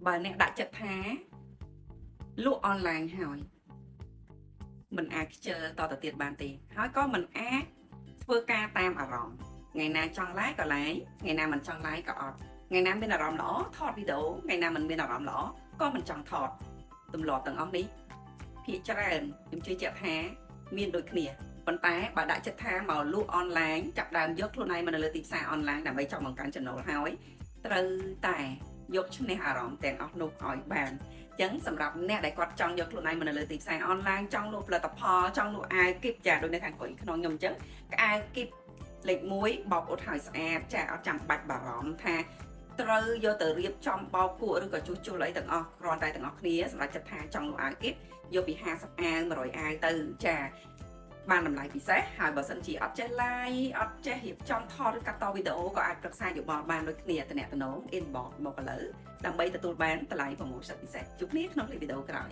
បើអ្នកដាក់ចិត្តថាលក់អនឡាញហើយមិនអាចខ្ជិលតទៅទៀតបានទេហើយក៏មិនអាចធ្វើការតាមអារម្មណ៍ថ្ងៃណាចង់ like ក៏ like ថ្ងៃណាមិនចង់ like ក៏អត់ថ្ងៃណាមានអារម្មណ៍ល្អថតវីដេអូថ្ងៃណាមិនមានអារម្មណ៍ល្អក៏មិនចង់ថតទម្លាប់ទាំងអស់នេះភាគច្រើនខ្ញុំជឿជាក់ថាមានដូចគ្នាប៉ុន្តែបើដាក់ចិត្តថាមកលក់អនឡាញចាប់ដើមយកខ្លួនឯងមកនៅលើទីផ្សារអនឡាញដើម្បីចង់បង្កើនចំណូលហើយត្រូវតែយកឈ្នះអារម្មណ៍ទាំងអស់នោះឲ្យបានអញ្ចឹងសម្រាប់អ្នកដែលគាត់ចង់យកខ្លួនឯងមកនៅលើទីផ្សារអនឡាញចង់លក់ផលិតផលចង់លក់អាវគីបចាដូចនៅខាងក្រោយខ្នងខ្ញុំអញ្ចឹងអាវគីបលេខ1បោកអ៊ុតហើយស្អាតចាអត់ចាំបាច់បារម្ភថាត្រូវយកទៅរៀបចំបោកគក់ឬក៏ជួសជុលអីទាំងអស់គ្រាន់តែទាំងអស់គ្នាសម្រាប់ចិត្តថាចង់លក់អាវគីបយកពី50អាវ100អាវទៅចាបានតម្លៃពិសេសហើយបើសិនជាអត់ចេះ live អត់ចេះរៀបចំថតឬកាត់តវីដេអូក៏អាចប្រឹក្សាយោបល់បានដូចគ្នាតំណែង inbox មកឥឡូវដើម្បីទទួលបានតម្លៃ promotion ពិសេសជួបគ្នាក្នុងវីដេអូក្រោយ